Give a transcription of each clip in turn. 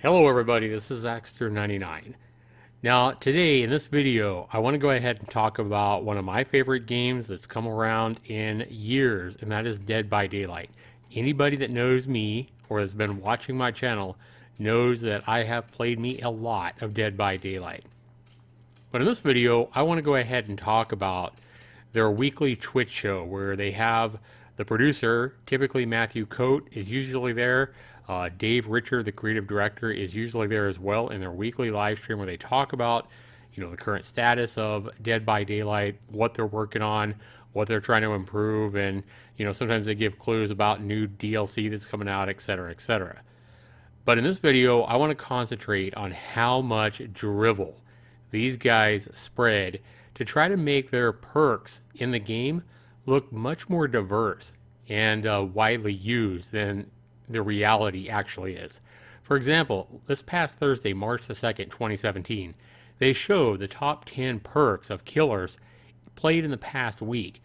Hello everybody, this is Axter99. Now today in this video I want to go ahead and talk about one of my favorite games that's come around in years, and that is Dead by Daylight. Anybody that knows me or has been watching my channel knows that I have played me a lot of Dead by Daylight. But in this video I want to go ahead and talk about their weekly Twitch show where they have the producer, typically Matthew Coate, is usually there. Dave Richer, the creative director, is usually there as well in their weekly live stream where they talk about, the current status of Dead by Daylight, what they're working on, what they're trying to improve, and sometimes they give clues about new DLC that's coming out, etc., etc. But in this video, I want to concentrate on how much drivel these guys spread to try to make their perks in the game look much more diverse and widely used than the reality actually is. For example, this past Thursday, March the 2nd, 2017, they showed the top 10 perks of killers played in the past week.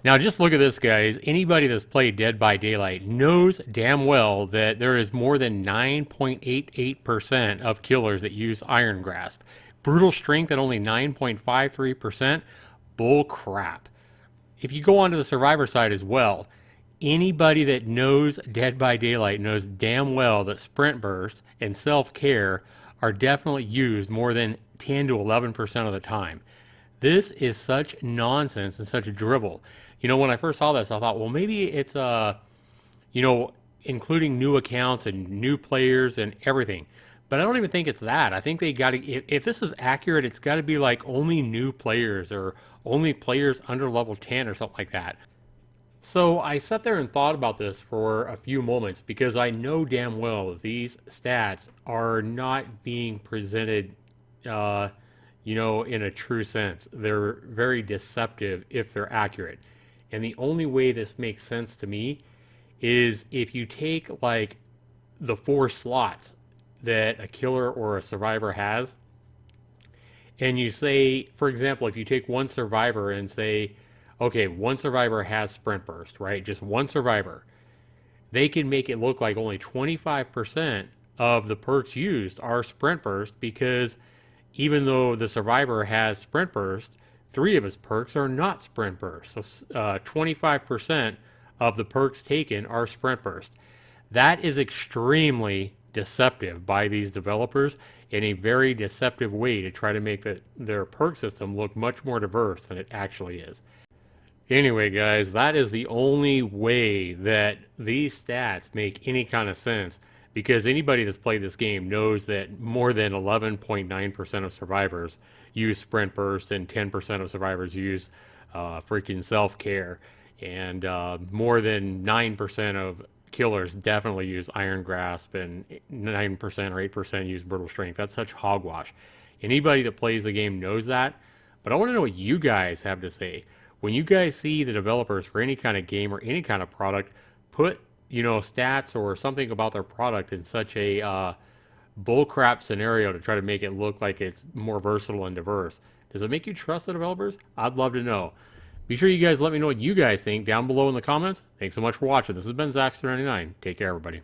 Now just look at this, guys. Anybody that's played Dead by Daylight knows damn well that there is more than 9.88% of killers that use Iron Grasp. Brutal Strength at only 9.53%. Bull crap. If you go onto the Survivor side as well, anybody that knows Dead by Daylight knows damn well that Sprint Burst and Self-Care are definitely used more than 10 to 11% of the time. This is such nonsense and such a drivel. When I first saw this, I thought, well, maybe it's, including new accounts and new players and everything. But I don't even think it's that. I think they got to, if this is accurate, it's got to be like only new players or only players under level 10 or something like that. So I sat there and thought about this for a few moments because I know damn well that these stats are not being presented, in a true sense. They're very deceptive if they're accurate. And the only way this makes sense to me is if you take like the 4 slots that a killer or a survivor has, and you say, for example, if you take one survivor and say, okay, one survivor has Sprint Burst, right? Just one survivor. They can make it look like only 25% of the perks used are Sprint Burst, because even though the survivor has Sprint Burst, 3 of his perks are not Sprint Burst. So 25% of the perks taken are Sprint Burst. That is extremely deceptive by these developers, in a very deceptive way to try to make their perk system look much more diverse than it actually is. Anyway, guys, that is the only way that these stats make any kind of sense, because anybody that's played this game knows that more than 11.9% of survivors use Sprint Burst, and 10% of survivors use freaking Self-Care, and more than 9% of killers definitely use Iron Grasp, and 9% or 8% use Brutal Strength. That's such hogwash. Anybody that plays the game knows that, but I want to know what you guys have to say. When you guys see the developers for any kind of game or any kind of product put, stats or something about their product in such a bullcrap scenario to try to make it look like it's more versatile and diverse, does it make you trust the developers? I'd love to know. Be sure you guys let me know what you guys think down below in the comments. Thanks so much for watching. This has been Zaxter99. Take care, everybody.